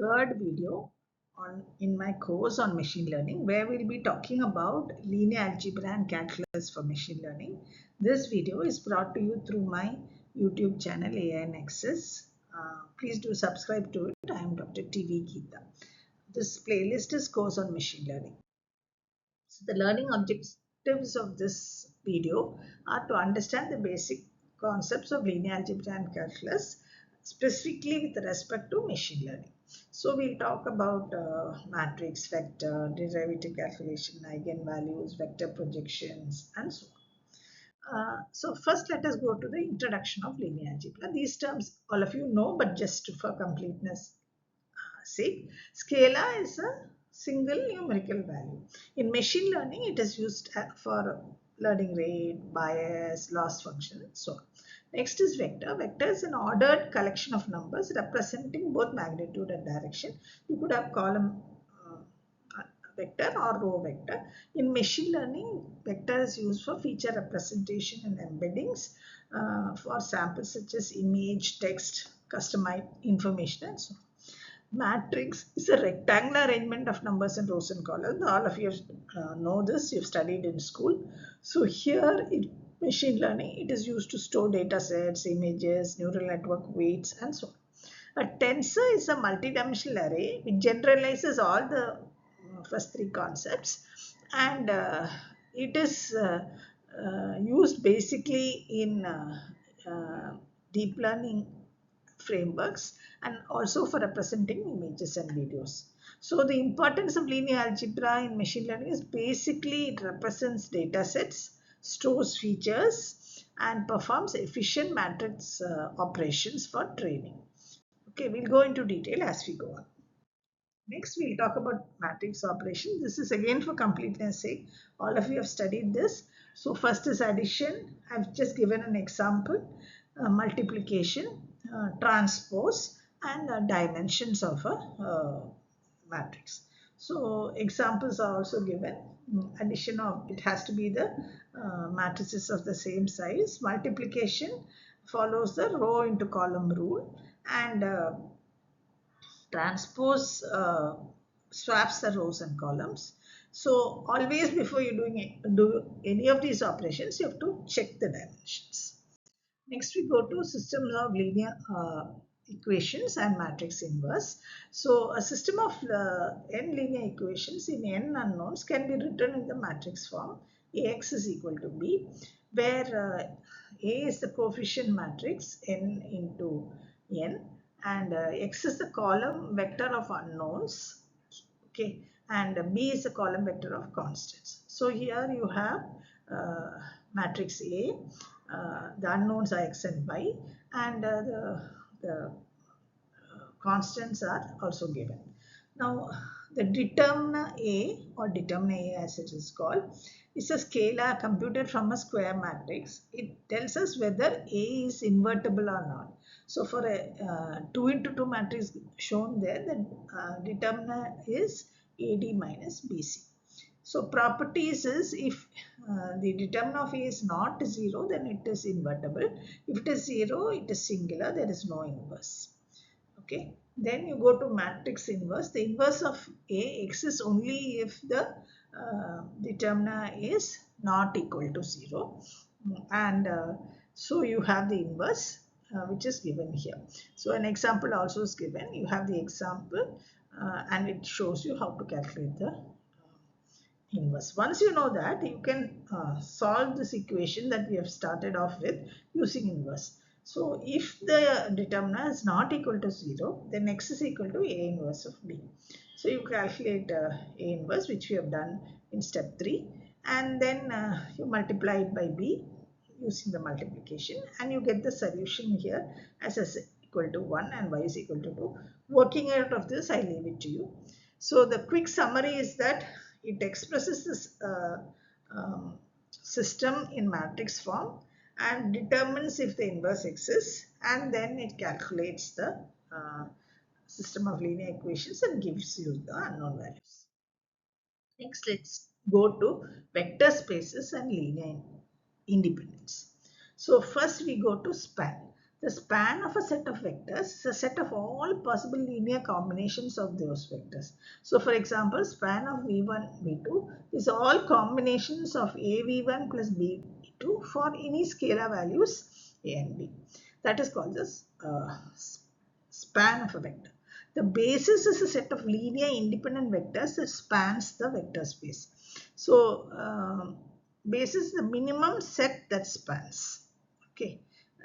third video in my course on machine learning, where we'll be talking about linear algebra and calculus for machine learning. This video is brought to you through my YouTube channel AINEXUS. Please do subscribe to it. I am Dr. TV Geeta. This playlist is course on machine learning. So the learning objectives of this video are to understand the basic concepts of linear algebra and calculus, specifically with respect to machine learning. So we'll talk about matrix, vector, derivative calculation, eigenvalues, vector projections, and so on. So first let us go to the introduction of linear algebra. These terms all of you know, but just for completeness sake, scalar is a single numerical value. In machine learning, it is used for learning rate, bias, loss function, and so on. Next is vector. Vector is an ordered collection of numbers representing both magnitude and direction. You could have column vector or row vector. In machine learning, vector is used for feature representation and embeddings for samples such as image, text, customized information, and so on. Matrix is a rectangular arrangement of numbers in rows and columns. All of you know this, you've studied in school. So here in machine learning, it is used to store data sets, images, neural network weights, and so on. A tensor is a multidimensional array which generalizes all the first three concepts, and it is used basically in deep learning frameworks and also for representing images and videos. So the importance of linear algebra in machine learning is basically it represents data sets, stores features, and performs efficient matrix operations for training. Okay, we'll go into detail as we go on. Next, we'll talk about matrix operation. This is again for completeness sake. All of you have studied this. So first is addition. I've just given an example. Multiplication, transpose, and dimensions of a matrix. So examples are also given. Addition of, it has to be the matrices of the same size. Multiplication follows the row into column rule, and transpose swaps the rows and columns. So always before you do any of these operations, you have to check the dimensions. Next we go to systems of linear equations and matrix inverse. So a system of n linear equations in n unknowns can be written in the matrix form. Ax is equal to b, where A is the coefficient matrix n into n, and x is the column vector of unknowns, okay, and b is the column vector of constants. So here you have matrix A, the unknowns are x and y, and the constants are also given. Now the determiner A, or determiner A as it is called, is a scalar computed from a square matrix. It tells us whether A is invertible or not. So for a 2 into 2 matrix shown there, the determiner is AD minus BC. So properties is, if the determiner of A is not 0, then it is invertible. If it is 0, it is singular, there is no inverse. Okay. Then you go to matrix inverse. The inverse of A exists only if the determiner is not equal to 0. And so you have the inverse which is given here. So an example also is given. You have the example and it shows you how to calculate the inverse. Once you know that, you can solve this equation that we have started off with using inverse. So if the determiner is not equal to 0, then x is equal to A inverse of B. So you calculate A inverse, which we have done in step 3, and then you multiply it by B using the multiplication, and you get the solution here as s equal to 1 and y is equal to 2. Working out of this, I leave it to you. So the quick summary is that it expresses this system in matrix form and determines if the inverse exists, and then it calculates the system of linear equations and gives you the unknown values. Next, let's go to vector spaces and linear independence. So first we go to span. The span of a set of vectors is a set of all possible linear combinations of those vectors. So for example, span of v1, v2 is all combinations of a v1 plus b v2 for any scalar values a and b. That is called the span of a vector. The basis is a set of linear independent vectors that spans the vector space. So basis is the minimum set that spans. Okay,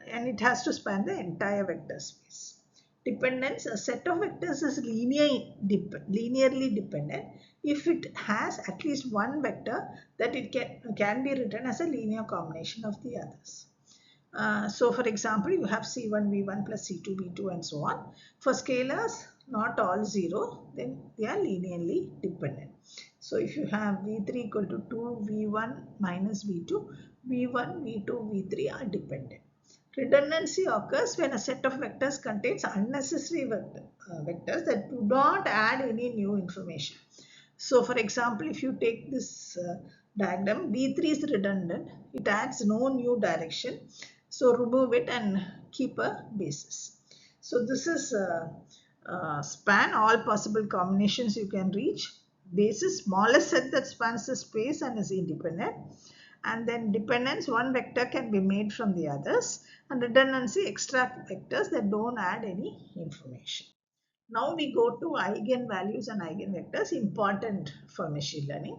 and it has to span the entire vector space. Dependence, a set of vectors is linearly dependent if it has at least one vector that it can be written as a linear combination of the others. So for example, you have c1 v1 plus c2 v2 and so on. For scalars, not all 0, then they are linearly dependent. So if you have v3 equal to 2 v1 minus v2, v1, v2, v3 are dependent. Redundancy occurs when a set of vectors contains unnecessary vectors that do not add any new information. So for example, if you take this diagram, v3 is redundant, it adds no new direction. So remove it and keep a basis. So this is span, all possible combinations you can reach. Basis, smallest set that spans the space and is independent. And then dependence, one vector can be made from the others. And redundancy, extract vectors that don't add any information. Now we go to eigenvalues and eigenvectors, important for machine learning.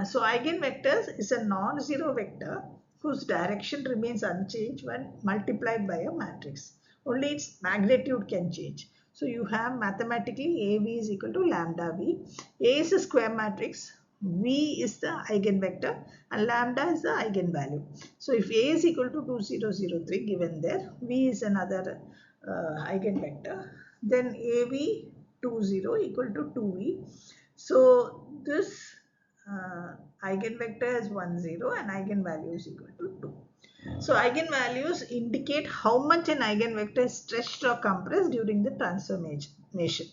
So eigenvectors is a non-zero vector whose direction remains unchanged when multiplied by a matrix. Only its magnitude can change. So you have mathematically AV is equal to lambda V. A is a square matrix, V is the eigenvector and lambda is the eigenvalue. So if A is equal to 2003 given there, V is another eigenvector, then AV 20 equal to 2V. So this eigenvector is 10 and eigenvalue is equal to 2. So eigenvalues indicate how much an eigenvector is stretched or compressed during the transformation.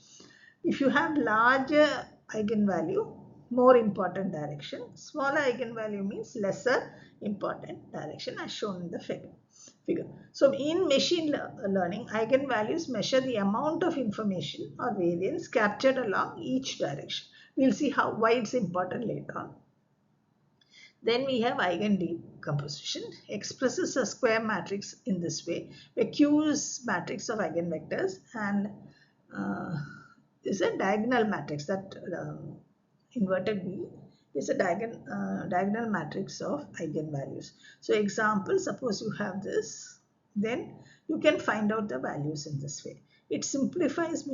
If you have larger eigenvalue, more important direction. Smaller eigenvalue means lesser important direction as shown in the figure. So in machine learning, eigenvalues measure the amount of information or variance captured along each direction. We'll see why it's important later on. Then we have eigendecomposition, expresses a square matrix in this way, where Q is matrix of eigenvectors and is a diagonal matrix. That inverted V is a diagonal matrix of eigenvalues. So example, suppose you have this, then you can find out the values in this way. It simplifies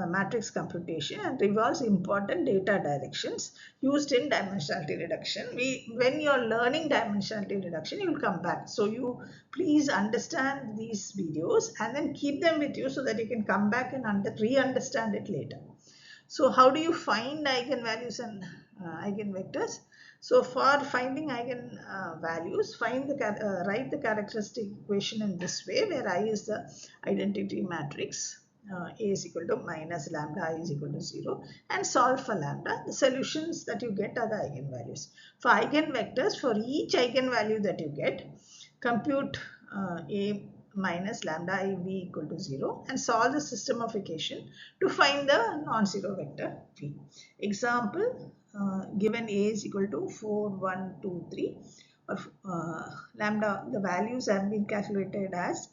matrix computation and revolves important data directions used in dimensionality reduction. When you are learning dimensionality reduction, you will come back. So you please understand these videos and then keep them with you so that you can come back and re-understand it later. So how do you find eigenvalues and eigenvectors? So for finding eigenvalues, write the characteristic equation in this way, where I is the identity matrix, A is equal to minus lambda I is equal to 0, and solve for lambda. The solutions that you get are the eigenvalues. For eigenvectors, for each eigenvalue that you get, compute A minus lambda I v equal to 0 and solve the system of equation to find the non-zero vector v. Example, given A is equal to 4, 1, 2, 3, lambda, the values have been calculated as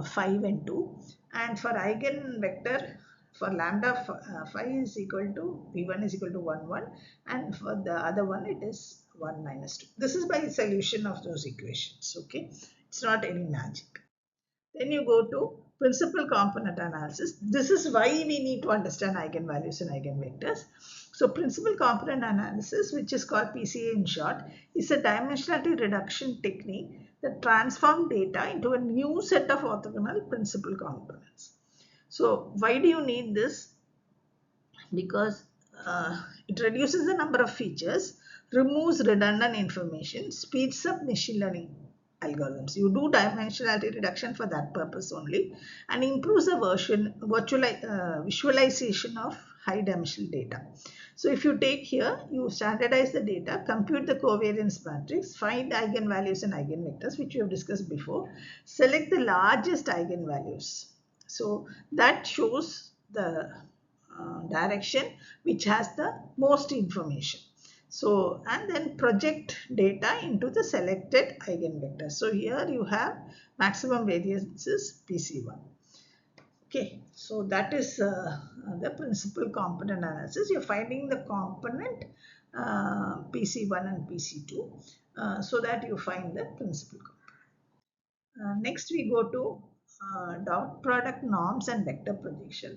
5 and 2, and for eigenvector, for lambda 5 is equal to v1 is equal to 1, 1, and for the other one it is 1 minus 2. This is by solution of those equations. Okay, it's not any magic. Then you go to principal component analysis. This is why we need to understand eigenvalues and eigenvectors. So principal component analysis, which is called PCA in short, is a dimensionality reduction technique that transforms data into a new set of orthogonal principal components. So why do you need this? Because it reduces the number of features, removes redundant information, speeds up machine learning algorithms. You do dimensionality reduction for that purpose only, and improves the visualization of high dimensional data. So if you take here, you standardize the data, compute the covariance matrix, find eigenvalues and eigenvectors, which we have discussed before, select the largest eigenvalues. So that shows the direction which has the most information. So, and then project data into the selected eigenvector. So here you have maximum variance is PC1. Okay, so that is the principal component analysis. You're finding the component PC1 and PC2 so that you find the principal component. Next we go to dot product norms and vector projection.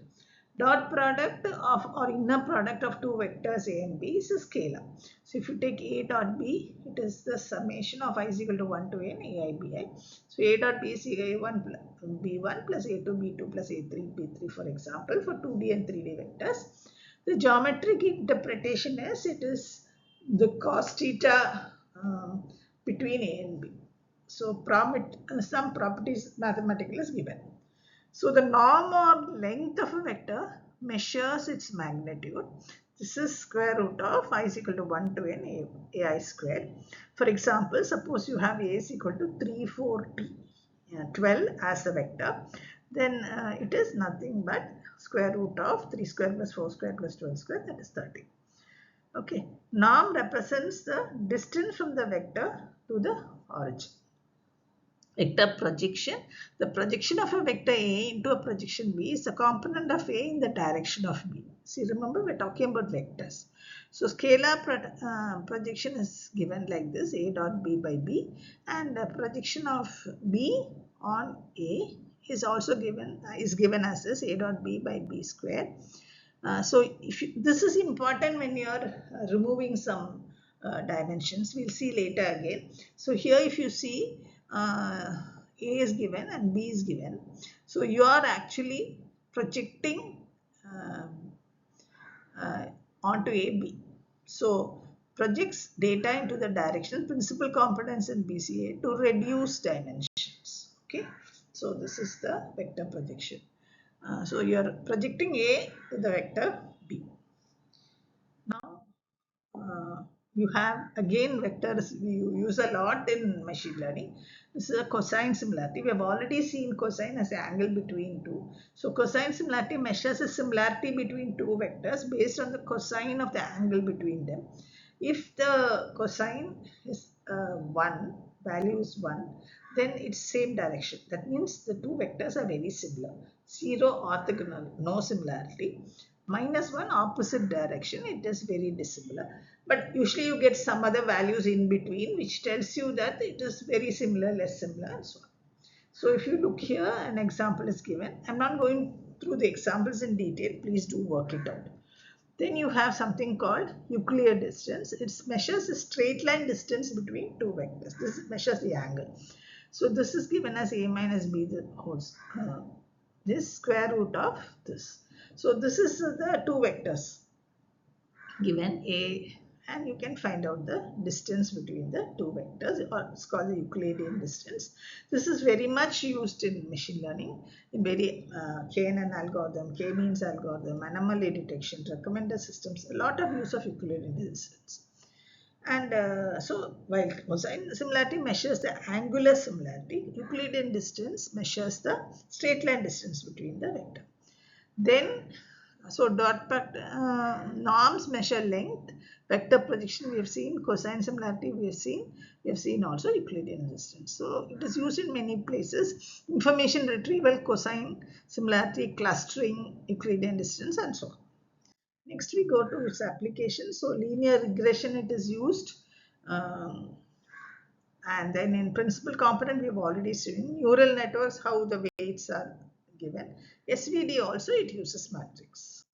Dot product of or inner product of two vectors A and B is a scalar. So if you take A dot B, it is the summation of I is equal to 1 to n AI bi. So A dot B is A1 B1 plus A2 B2 plus A3 B3, for example, for 2D and 3D vectors. The geometric interpretation is it is the cos theta between A and B. So some properties mathematical is given. So the norm or length of a vector measures its magnitude. This is square root of I is equal to 1 to n ai square. For example, suppose you have A is equal to 3, 4, t, 12 as a vector. Then it is nothing but square root of 3 square plus 4 square plus 12 square, that is 30. Okay, norm represents the distance from the vector to the origin. Vector projection. The projection of a vector A into a projection B is a component of A in the direction of B. See, remember we're talking about vectors. So scalar projection is given like this, A dot B by B, and the projection of B on A is also given as this, A dot B by B square. So this is important when you are removing some dimensions. We'll see later again. So here if you see A is given and B is given. So you are actually projecting onto AB. So projects data into the direction, principal components in BCA to reduce dimensions. Okay, so this is the vector projection. So you are projecting A to the vector B. Now you have again vectors we use a lot in machine learning. This is a cosine similarity. We have already seen cosine as an angle between two. So cosine similarity measures the similarity between two vectors based on the cosine of the angle between them. If the cosine is 1, value is 1, then it's same direction. That means the two vectors are very similar. 0 orthogonal, no similarity. -1 opposite direction, it is very dissimilar. But usually you get some other values in between which tells you that it is very similar, less similar, and so on. So if you look here, an example is given. I'm not going through the examples in detail. Please do work it out. Then you have something called Euclidean distance. It measures the straight line distance between two vectors. This measures the angle. So this is given as a minus b the whole this square root of this. So this is the two vectors given A, and you can find out the distance between the two vectors, or it's called the Euclidean distance. This is very much used in machine learning in very KNN algorithm, K-means algorithm, anomaly detection, recommender systems, a lot of use of Euclidean distance. And so while cosine similarity measures the angular similarity, Euclidean distance measures the straight line distance between the vector. Then so dot product norms measure length, vector projection we have seen, cosine similarity we have seen also Euclidean distance. So it is used in many places, information retrieval, cosine similarity, clustering, Euclidean distance, and so on. Next we go to its application. So linear regression it is used, and then in principal component we have already seen neural networks, how the weights are given. SVD also it uses matrix.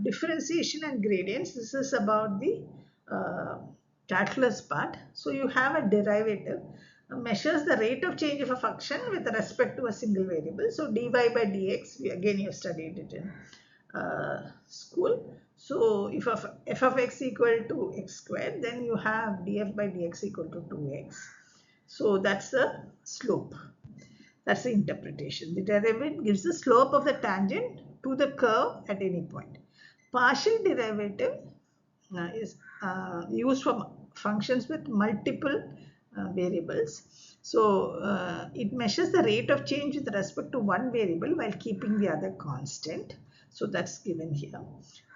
Differentiation and gradients, this is about the calculus part. So you have a derivative measures the rate of change of a function with respect to a single variable. So dy by dx, again you have studied it in school. So if f of x equal to x squared, then you have df by dx equal to 2x. So that's the slope. That's the interpretation. The derivative gives the slope of the tangent to the curve at any point. Partial derivative is used for functions with multiple variables. So it measures the rate of change with respect to one variable while keeping the other constant. So that's given here.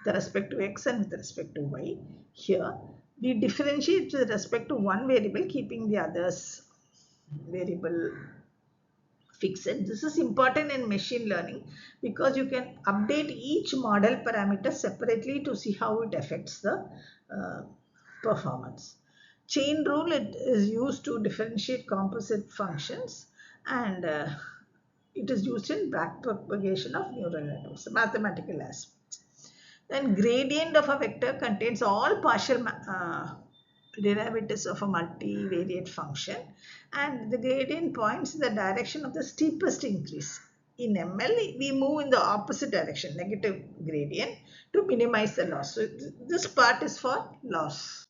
With respect to x and with respect to y. Here we differentiate with respect to one variable, keeping the others variable fixed. This is important in machine learning because you can update each model parameter separately to see how it affects the performance. Chain rule is used to differentiate composite functions, and it is used in backpropagation of neural networks, mathematical aspects. Then gradient of a vector contains all partial derivatives of a multivariate function, and the gradient points in the direction of the steepest increase. In ML, we move in the opposite direction, negative gradient, to minimize the loss. So this part is for loss.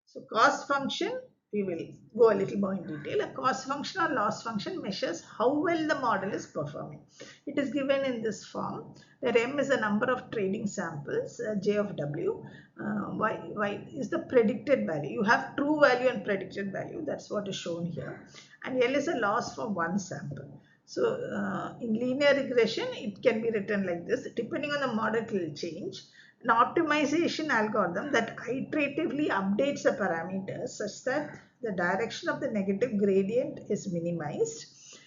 So cost function, we will go a little more in detail. A cost function or loss function measures how well the model is performing. It is given in this form, where M is the number of training samples, J of W, Y is the predicted value. You have true value and predicted value. That's what is shown here. And L is a loss for one sample. So in linear regression, it can be written like this. Depending on the model, it will change. An optimization algorithm that iteratively updates the parameters such that the direction of the negative gradient is minimized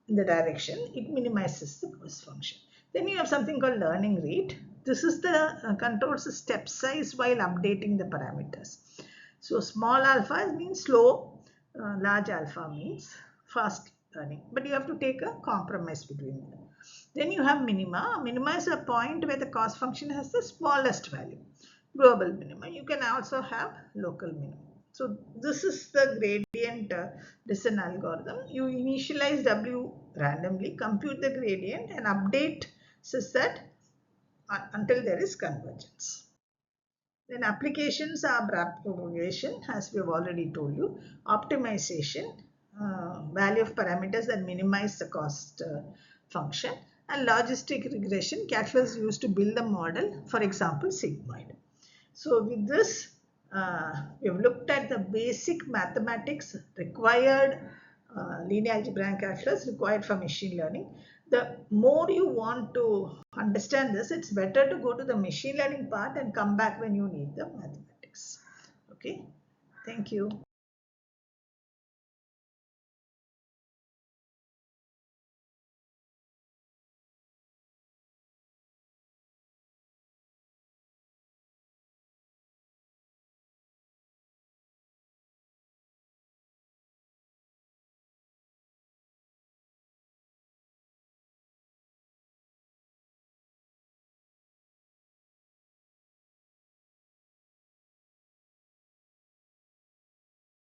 in the direction, it minimizes the cost function. Then you have something called learning rate. This is the controls the step size while updating the parameters. So small alpha means slow, large alpha means fast learning, but you have to take a compromise between them. Then you have minima. Minima is a point where the cost function has the smallest value. Global minima. You can also have local minima. So this is the gradient descent algorithm. You initialize W randomly, compute the gradient and update such that until there is convergence. Then applications are backpropagation, as we have already told you, optimization, value of parameters that minimize the cost function, and logistic regression, calculus used to build the model, for example, sigmoid. So with this, we have looked at the basic mathematics required, linear algebra and calculus required for machine learning. The more you want to understand this, it's better to go to the machine learning part and come back when you need the mathematics. Okay, thank you.